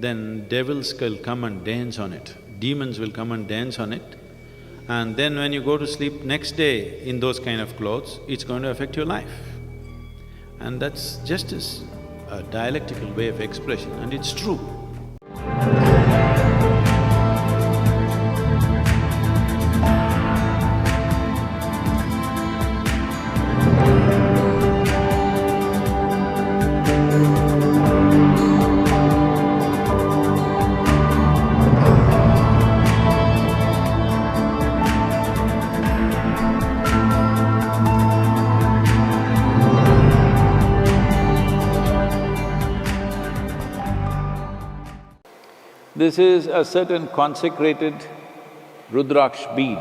then devils will come and dance on it, demons will come and dance on it, and then when you go to sleep next day in those kind of clothes, it's going to affect your life. And that's just as a dialectical way of expression, and it's true. This is a certain consecrated rudraksha bead.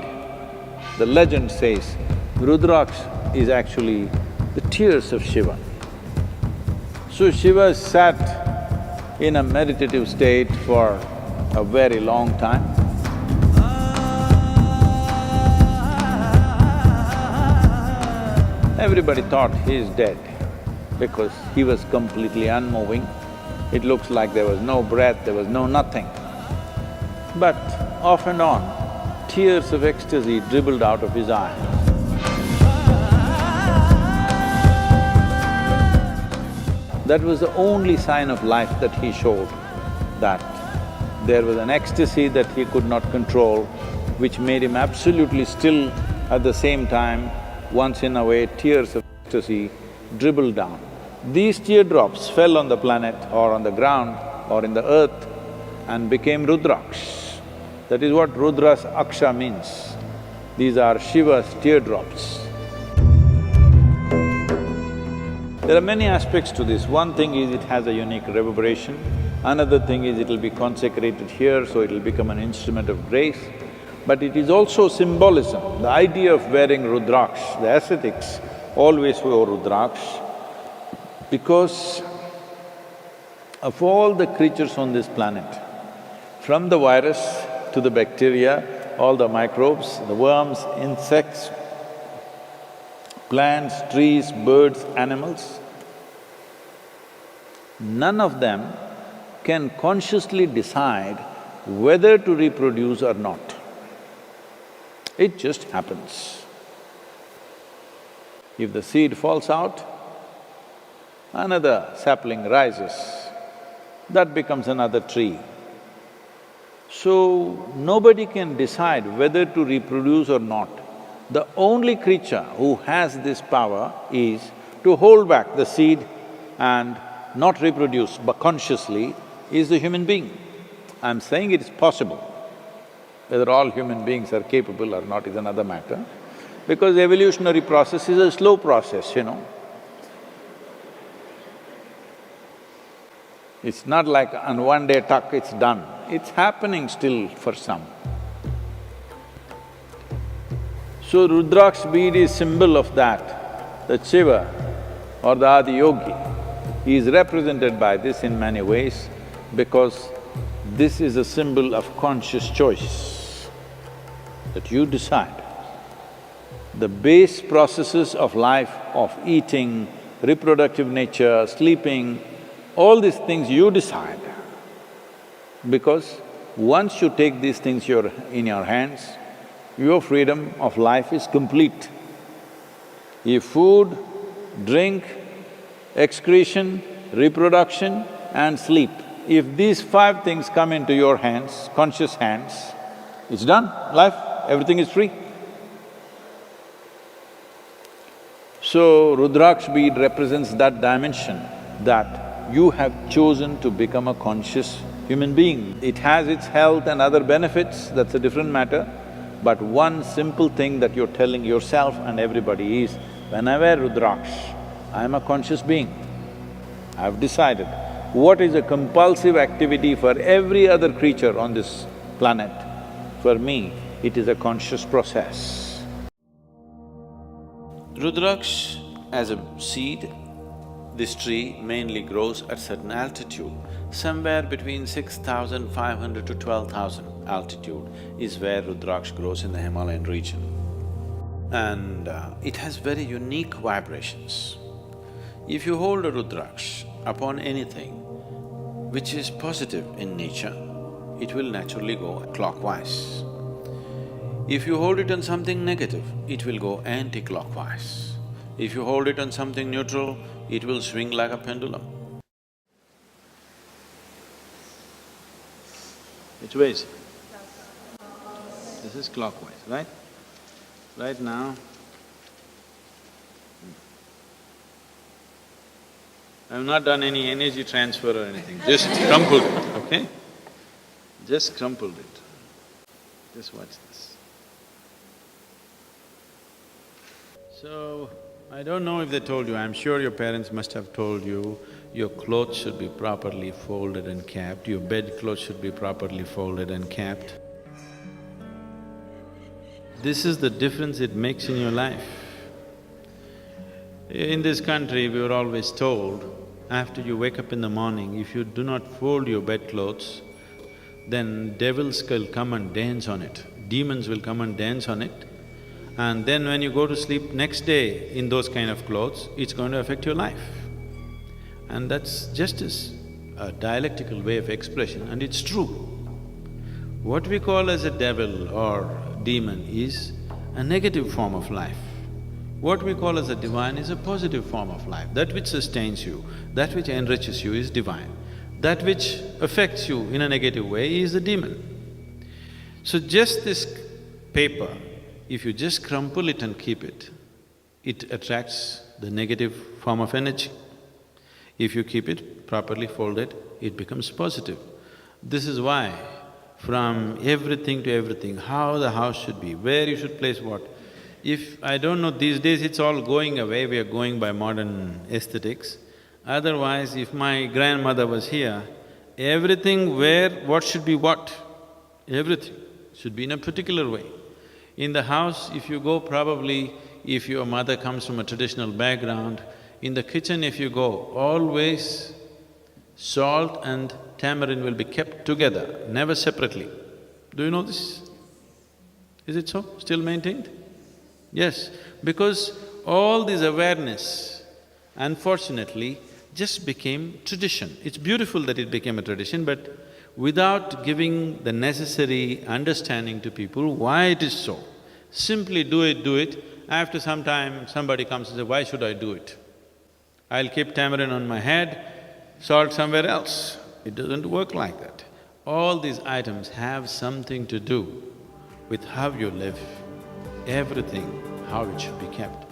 The legend says rudraksha is actually the tears of Shiva. So Shiva sat in a meditative state for a very long time. Everybody thought he is dead because he was completely unmoving. It looks like there was no breath, there was no nothing. But off and on, tears of ecstasy dribbled out of his eyes. That was the only sign of life that he showed, that there was an ecstasy that he could not control, which made him absolutely still. At the same time, once in a way, tears of ecstasy dribbled down. These teardrops fell on the planet or on the ground or in the earth and became rudraksha. That is what rudraksha means. These are Shiva's teardrops. There are many aspects to this. One thing is it has a unique reverberation. Another thing is it'll be consecrated here, so it'll become an instrument of grace. But it is also symbolism. The idea of wearing rudraksha, the ascetics always wore rudraksha, because of all the creatures on this planet, from the virus to the bacteria, all the microbes, the worms, insects, plants, trees, birds, animals, none of them can consciously decide whether to reproduce or not. It just happens. If the seed falls out, another sapling rises, that becomes another tree. So, nobody can decide whether to reproduce or not. The only creature who has this power is to hold back the seed and not reproduce but consciously is the human being. I'm saying it is possible. Whether all human beings are capable or not is another matter, because the evolutionary process is a slow process, you know. It's not like on one day, tuck, it's done. It's happening still for some. So rudraksha bead is symbol of that Shiva or the Adi Yogi is represented by this in many ways, because this is a symbol of conscious choice, that you decide. The base processes of life, of eating, reproductive nature, sleeping, all these things you decide, because once you take these things in your hands, your freedom of life is complete. If food, drink, excretion, reproduction and sleep, if these five things come into your hands, conscious hands, it's done, life, everything is free. So, rudraksha bead represents that dimension, that you have chosen to become a conscious human being. It has its health and other benefits, that's a different matter. But one simple thing that you're telling yourself and everybody is, when I wear rudraksha, I am a conscious being. I've decided what is a compulsive activity for every other creature on this planet. For me, it is a conscious process. Rudraksha as a seed, this tree mainly grows at certain altitude. Somewhere between 6,500 to 12,000 altitude is where rudraksha grows in the Himalayan region. And it has very unique vibrations. If you hold a rudraksha upon anything, which is positive in nature, it will naturally go clockwise. If you hold it on something negative, it will go anti-clockwise. If you hold it on something neutral, it will swing like a pendulum. Which way is it? This is clockwise, right? Right now, I've not done any energy transfer or anything, just crumpled it, okay? Just crumpled it. Just watch this. So, I don't know if they told you, I'm sure your parents must have told you, your clothes should be properly folded and kept, your bedclothes should be properly folded and kept. This is the difference it makes in your life. In this country, we were always told, after you wake up in the morning, if you do not fold your bedclothes, then devils will come and dance on it, demons will come and dance on it, and then when you go to sleep next day in those kind of clothes, it's going to affect your life. And that's just a dialectical way of expression, and it's true. What we call as a devil or demon is a negative form of life. What we call as a divine is a positive form of life. That which sustains you, that which enriches you is divine. That which affects you in a negative way is the demon. So just this paper, if you just crumple it and keep it, it attracts the negative form of energy. If you keep it properly folded, it becomes positive. This is why from everything to everything, how the house should be, where you should place what. If… I don't know, these days it's all going away, we are going by modern aesthetics. Otherwise, if my grandmother was here, everything where what should be what, everything should be in a particular way. In the house, if you go probably, if your mother comes from a traditional background, in the kitchen if you go, always salt and tamarind will be kept together, never separately. Do you know this? Is it so? Still maintained? Yes, because all this awareness, unfortunately, just became tradition. It's beautiful that it became a tradition, but without giving the necessary understanding to people why it is so. Simply do it. After some time, somebody comes and says, why should I do it? I'll keep tamarind on my head, salt somewhere else. It doesn't work like that. All these items have something to do with how you live, everything, how it should be kept.